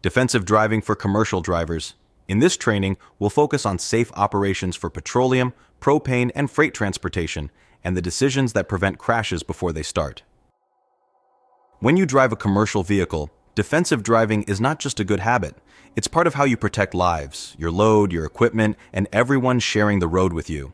Defensive driving for commercial drivers. In this training, we'll focus on safe operations for petroleum, propane, and freight transportation, and the decisions that prevent crashes before they start. When you drive a commercial vehicle, defensive driving is not just a good habit. It's part of how you protect lives, your load, your equipment, and everyone sharing the road with you.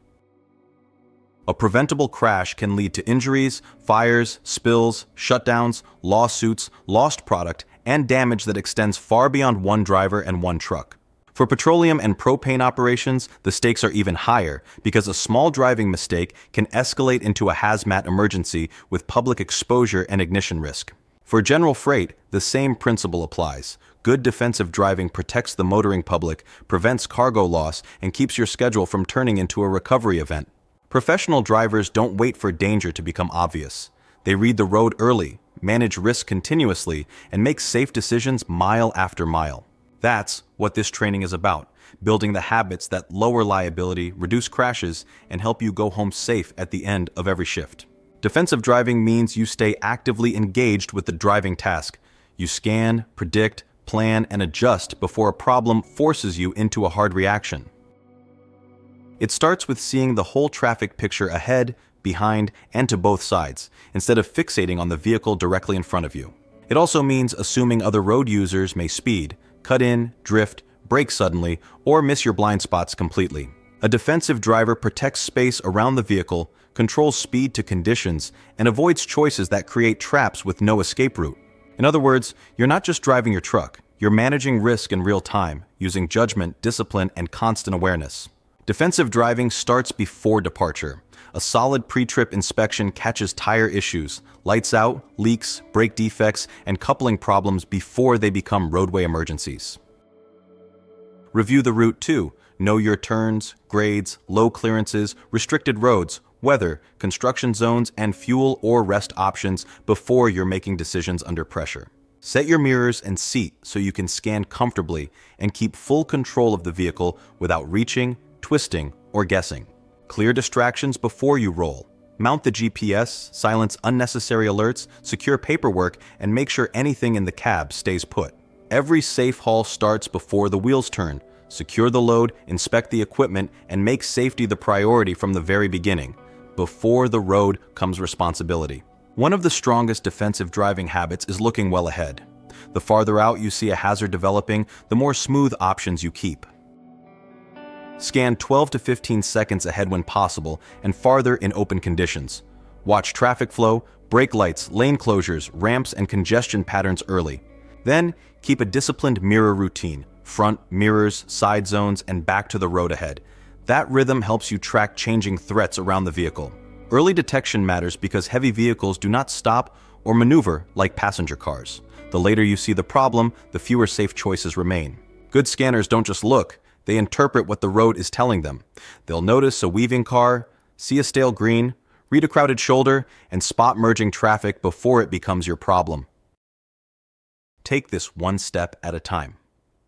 A preventable crash can lead to injuries, fires, spills, shutdowns, lawsuits, lost product, and damage that extends far beyond one driver and one truck. For petroleum and propane operations, the stakes are even higher because a small driving mistake can escalate into a hazmat emergency with public exposure and ignition risk. For general freight, the same principle applies. Good defensive driving protects the motoring public, prevents cargo loss, and keeps your schedule from turning into a recovery event. Professional drivers don't wait for danger to become obvious. They read the road early, manage risk continuously, and make safe decisions mile after mile. That's what this training is about, building the habits that lower liability, reduce crashes, and help you go home safe at the end of every shift. Defensive driving means you stay actively engaged with the driving task. You scan, predict, plan, and adjust before a problem forces you into a hard reaction. It starts with seeing the whole traffic picture ahead, behind, and to both sides, instead of fixating on the vehicle directly in front of you. It also means assuming other road users may speed, cut in, drift, brake suddenly, or miss your blind spots completely. A defensive driver protects space around the vehicle, controls speed to conditions, and avoids choices that create traps with no escape route. In other words, you're not just driving your truck, you're managing risk in real time, using judgment, discipline, and constant awareness. Defensive driving starts before departure. A solid pre-trip inspection catches tire issues, lights out, leaks, brake defects, and coupling problems before they become roadway emergencies. Review the route too. Know your turns, grades, low clearances, restricted roads, weather, construction zones, and fuel or rest options before you're making decisions under pressure. Set your mirrors and seat so you can scan comfortably and keep full control of the vehicle without reaching, twisting, or guessing. Clear distractions before you roll. Mount the GPS, silence unnecessary alerts, secure paperwork, and make sure anything in the cab stays put. Every safe haul starts before the wheels turn. Secure the load, inspect the equipment, and make safety the priority from the very beginning. Before the road comes responsibility. One of the strongest defensive driving habits is looking well ahead. The farther out you see a hazard developing, the more smooth options you keep. Scan 12 to 15 seconds ahead when possible and farther in open conditions. Watch traffic flow, brake lights, lane closures, ramps, and congestion patterns early. Then, keep a disciplined mirror routine, front, mirrors, side zones, and back to the road ahead. That rhythm helps you track changing threats around the vehicle. Early detection matters because heavy vehicles do not stop or maneuver like passenger cars. The later you see the problem, the fewer safe choices remain. Good scanners don't just look, they interpret what the road is telling them. They'll notice a weaving car, see a stale green, read a crowded shoulder, and spot merging traffic before it becomes your problem. Take this one step at a time.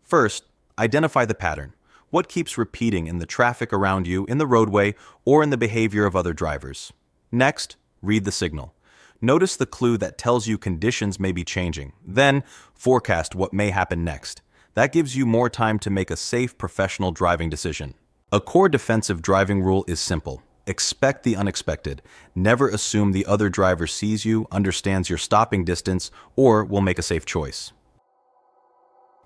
First, identify the pattern. What keeps repeating in the traffic around you, in the roadway, or in the behavior of other drivers? Next, read the signal. Notice the clue that tells you conditions may be changing. Then, forecast what may happen next. That gives you more time to make a safe, professional driving decision. A core defensive driving rule is simple. Expect the unexpected. Never assume the other driver sees you, understands your stopping distance, or will make a safe choice.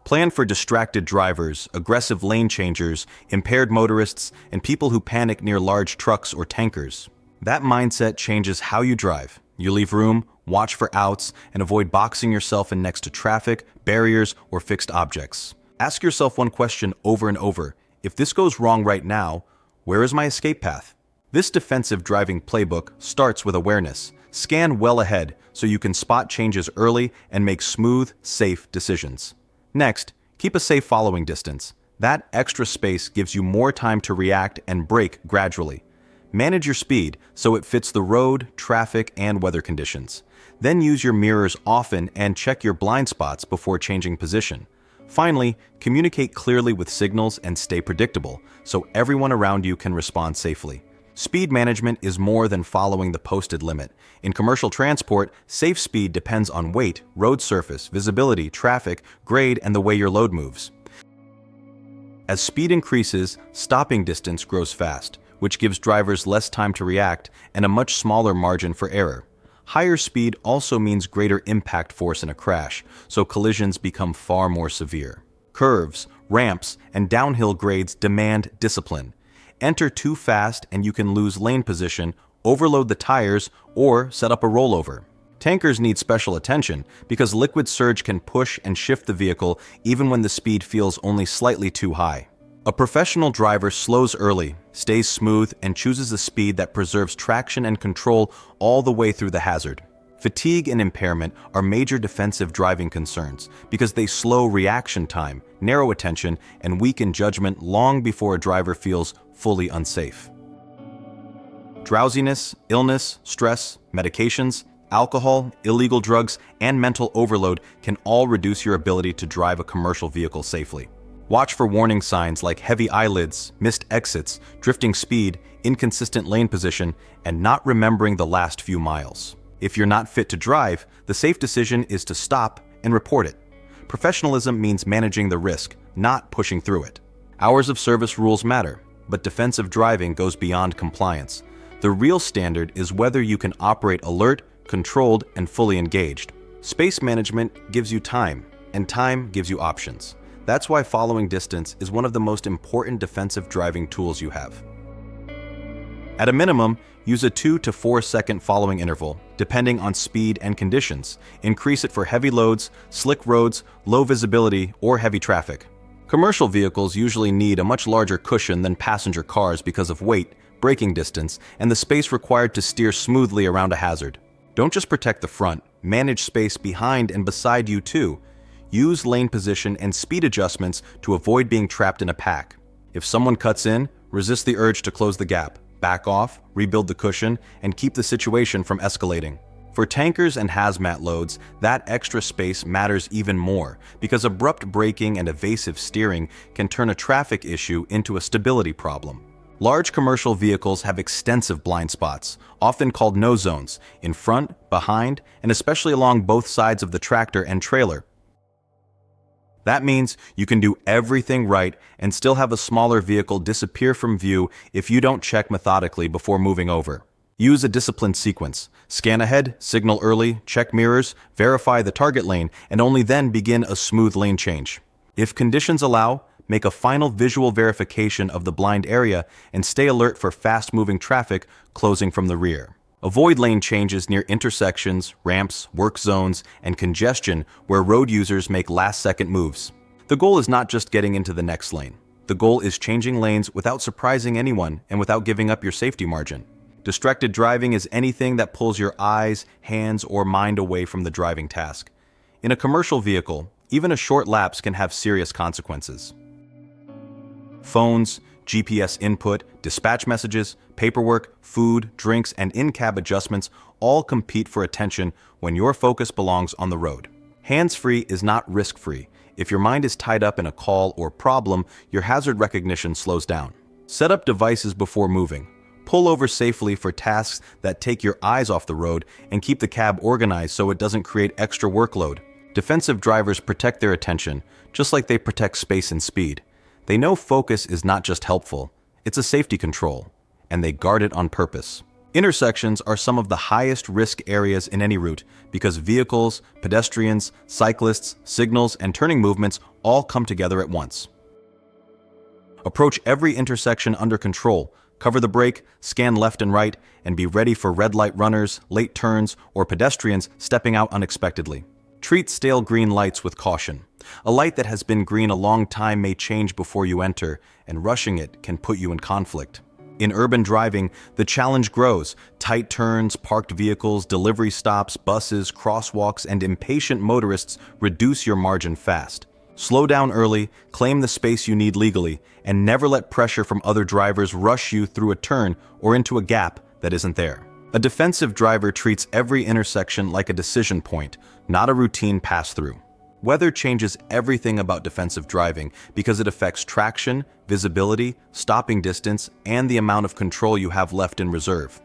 Plan for distracted drivers, aggressive lane changers, impaired motorists, and people who panic near large trucks or tankers. That mindset changes how you drive. You leave room, watch for outs, and avoid boxing yourself in next to traffic, barriers, or fixed objects. Ask yourself one question over and over. If this goes wrong right now, where is my escape path? This defensive driving playbook starts with awareness. Scan well ahead so you can spot changes early and make smooth, safe decisions. Next, keep a safe following distance. That extra space gives you more time to react and brake gradually. Manage your speed so it fits the road, traffic, and weather conditions. Then use your mirrors often and check your blind spots before changing position. Finally, communicate clearly with signals and stay predictable so everyone around you can respond safely. Speed management is more than following the posted limit. In commercial transport, safe speed depends on weight, road surface, visibility, traffic, grade, and the way your load moves. As speed increases, stopping distance grows fast, which gives drivers less time to react and a much smaller margin for error. Higher speed also means greater impact force in a crash, so collisions become far more severe. Curves, ramps, and downhill grades demand discipline. Enter too fast and you can lose lane position, overload the tires, or set up a rollover. Tankers need special attention because liquid surge can push and shift the vehicle even when the speed feels only slightly too high. A professional driver slows early, stays smooth, and chooses a speed that preserves traction and control all the way through the hazard. Fatigue and impairment are major defensive driving concerns because they slow reaction time, narrow attention, and weaken judgment long before a driver feels fully unsafe. Drowsiness, illness, stress, medications, alcohol, illegal drugs, and mental overload can all reduce your ability to drive a commercial vehicle safely. Watch for warning signs like heavy eyelids, missed exits, drifting speed, inconsistent lane position, and not remembering the last few miles. If you're not fit to drive, the safe decision is to stop and report it. Professionalism means managing the risk, not pushing through it. Hours of service rules matter, but defensive driving goes beyond compliance. The real standard is whether you can operate alert, controlled, and fully engaged. Space management gives you time, and time gives you options. That's why following distance is one of the most important defensive driving tools you have. At a minimum, use a 2 to 4 second following interval, depending on speed and conditions. Increase it for heavy loads, slick roads, low visibility, or heavy traffic. Commercial vehicles usually need a much larger cushion than passenger cars because of weight, braking distance, and the space required to steer smoothly around a hazard. Don't just protect the front, manage space behind and beside you too. Use lane position and speed adjustments to avoid being trapped in a pack. If someone cuts in, resist the urge to close the gap. Back off, rebuild the cushion, and keep the situation from escalating. For tankers and hazmat loads, that extra space matters even more because abrupt braking and evasive steering can turn a traffic issue into a stability problem. Large commercial vehicles have extensive blind spots, often called no zones, in front, behind, and especially along both sides of the tractor and trailer. That means you can do everything right and still have a smaller vehicle disappear from view if you don't check methodically before moving over. Use a disciplined sequence. Scan ahead, signal early, check mirrors, verify the target lane, and only then begin a smooth lane change. If conditions allow, make a final visual verification of the blind area and stay alert for fast-moving traffic closing from the rear. Avoid lane changes near intersections, ramps, work zones, and congestion where road users make last-second moves. The goal is not just getting into the next lane. The goal is changing lanes without surprising anyone and without giving up your safety margin. Distracted driving is anything that pulls your eyes, hands, or mind away from the driving task. In a commercial vehicle, even a short lapse can have serious consequences. Phones, GPS input, dispatch messages, paperwork, food, drinks, and in-cab adjustments all compete for attention when your focus belongs on the road. Hands-free is not risk-free. If your mind is tied up in a call or problem, your hazard recognition slows down. Set up devices before moving. Pull over safely for tasks that take your eyes off the road and keep the cab organized so it doesn't create extra workload. Defensive drivers protect their attention, just like they protect space and speed. They know focus is not just helpful, it's a safety control, and they guard it on purpose. Intersections are some of the highest risk areas in any route because vehicles, pedestrians, cyclists, signals, and turning movements all come together at once. Approach every intersection under control, cover the brake, scan left and right, and be ready for red light runners, late turns, or pedestrians stepping out unexpectedly. Treat stale green lights with caution. A light that has been green a long time may change before you enter, and rushing it can put you in conflict. In urban driving, the challenge grows. Tight turns, parked vehicles, delivery stops, buses, crosswalks, and impatient motorists reduce your margin fast. Slow down early, claim the space you need legally, and never let pressure from other drivers rush you through a turn or into a gap that isn't there. A defensive driver treats every intersection like a decision point, not a routine pass-through. Weather changes everything about defensive driving because it affects traction, visibility, stopping distance, and the amount of control you have left in reserve.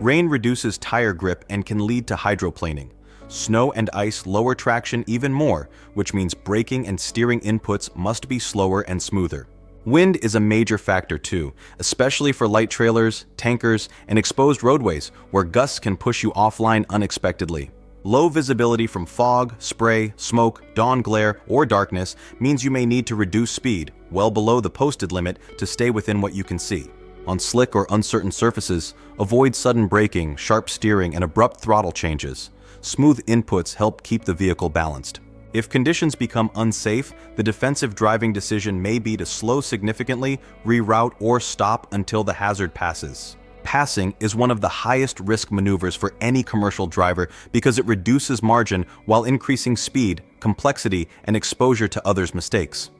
Rain reduces tire grip and can lead to hydroplaning. Snow and ice lower traction even more, which means braking and steering inputs must be slower and smoother. Wind is a major factor too, especially for light trailers, tankers, and exposed roadways where gusts can push you offline unexpectedly. Low visibility from fog, spray, smoke, dawn glare, or darkness means you may need to reduce speed well below the posted limit to stay within what you can see. On slick or uncertain surfaces, avoid sudden braking, sharp steering, and abrupt throttle changes. Smooth inputs help keep the vehicle balanced. If conditions become unsafe, the defensive driving decision may be to slow significantly, reroute, or stop until the hazard passes. Passing is one of the highest risk maneuvers for any commercial driver because it reduces margin while increasing speed, complexity, and exposure to others' mistakes.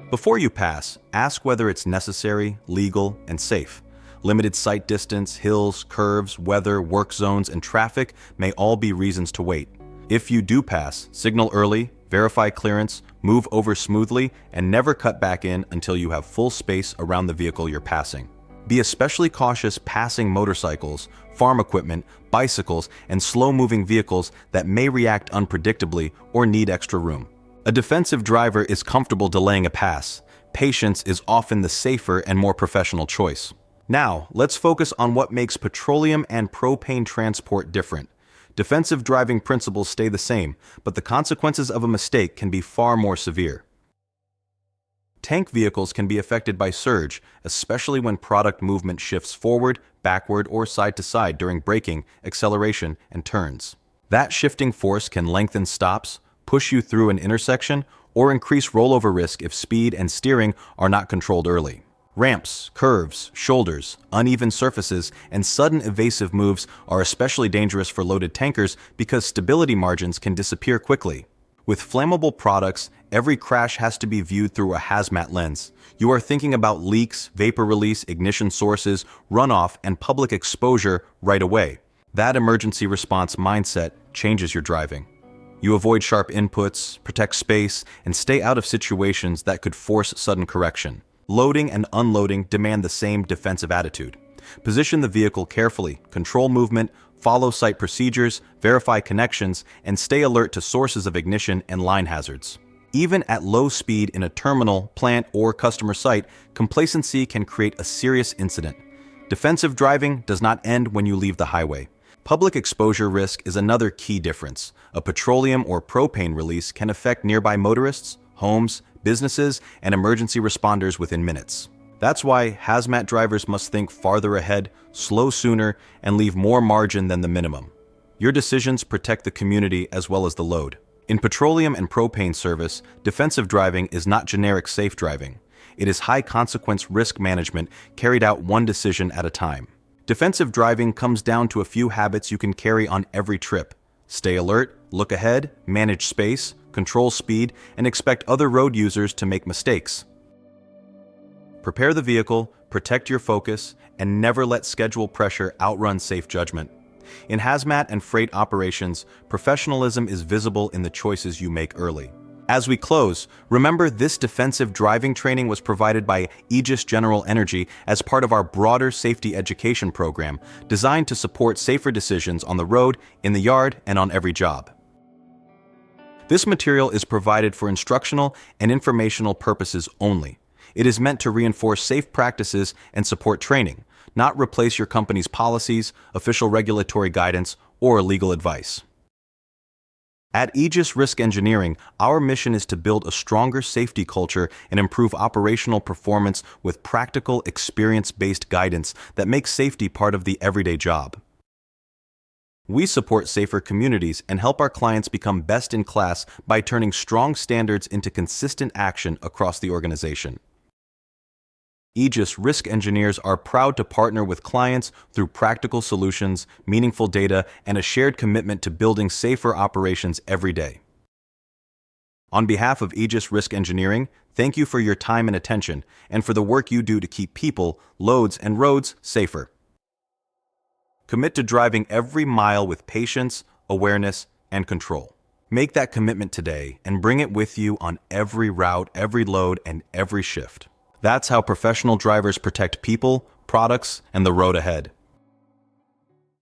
Before you pass, ask whether it's necessary, legal, and safe. Limited sight distance, hills, curves, weather, work zones, and traffic may all be reasons to wait. If you do pass, signal early, verify clearance, move over smoothly, and never cut back in until you have full space around the vehicle you're passing. Be especially cautious passing motorcycles, farm equipment, bicycles, and slow-moving vehicles that may react unpredictably or need extra room. A defensive driver is comfortable delaying a pass. Patience is often the safer and more professional choice. Now, let's focus on what makes petroleum and propane transport different. Defensive driving principles stay the same, but the consequences of a mistake can be far more severe. Tank vehicles can be affected by surge, especially when product movement shifts forward, backward, or side to side during braking, acceleration, and turns. That shifting force can lengthen stops, push you through an intersection, or increase rollover risk if speed and steering are not controlled early. Ramps, curves, shoulders, uneven surfaces, and sudden evasive moves are especially dangerous for loaded tankers because stability margins can disappear quickly. With flammable products, every crash has to be viewed through a hazmat lens. You are thinking about leaks, vapor release, ignition sources, runoff, and public exposure right away. That emergency response mindset changes your driving. You avoid sharp inputs, protect space, and stay out of situations that could force sudden correction. Loading and unloading demand the same defensive attitude. Position the vehicle carefully, control movement, follow site procedures, verify connections, and stay alert to sources of ignition and line hazards. Even at low speed in a terminal, plant, or customer site, complacency can create a serious incident. Defensive driving does not end when you leave the highway. Public exposure risk is another key difference. A petroleum or propane release can affect nearby motorists, homes, businesses, and emergency responders within minutes. That's why hazmat drivers must think farther ahead, slow sooner, and leave more margin than the minimum. Your decisions protect the community as well as the load. In petroleum and propane service, defensive driving is not generic safe driving. It is high-consequence risk management carried out one decision at a time. Defensive driving comes down to a few habits you can carry on every trip. Stay alert, look ahead, manage space, control speed, and expect other road users to make mistakes. Prepare the vehicle, protect your focus, and never let schedule pressure outrun safe judgment. In hazmat and freight operations, professionalism is visible in the choices you make early. As we close, remember this defensive driving training was provided by Aegis General Energy as part of our broader safety education program, designed to support safer decisions on the road, in the yard, and on every job. This material is provided for instructional and informational purposes only. It is meant to reinforce safe practices and support training, not replace your company's policies, official regulatory guidance, or legal advice. At Aegis Risk Engineering, our mission is to build a stronger safety culture and improve operational performance with practical, experience-based guidance that makes safety part of the everyday job. We support safer communities and help our clients become best in class by turning strong standards into consistent action across the organization. Aegis Risk Engineers are proud to partner with clients through practical solutions, meaningful data, and a shared commitment to building safer operations every day. On behalf of Aegis Risk Engineering, thank you for your time and attention, and for the work you do to keep people, loads, and roads safer. Commit to driving every mile with patience, awareness, and control. Make that commitment today and bring it with you on every route, every load, and every shift. That's how professional drivers protect people, products, and the road ahead.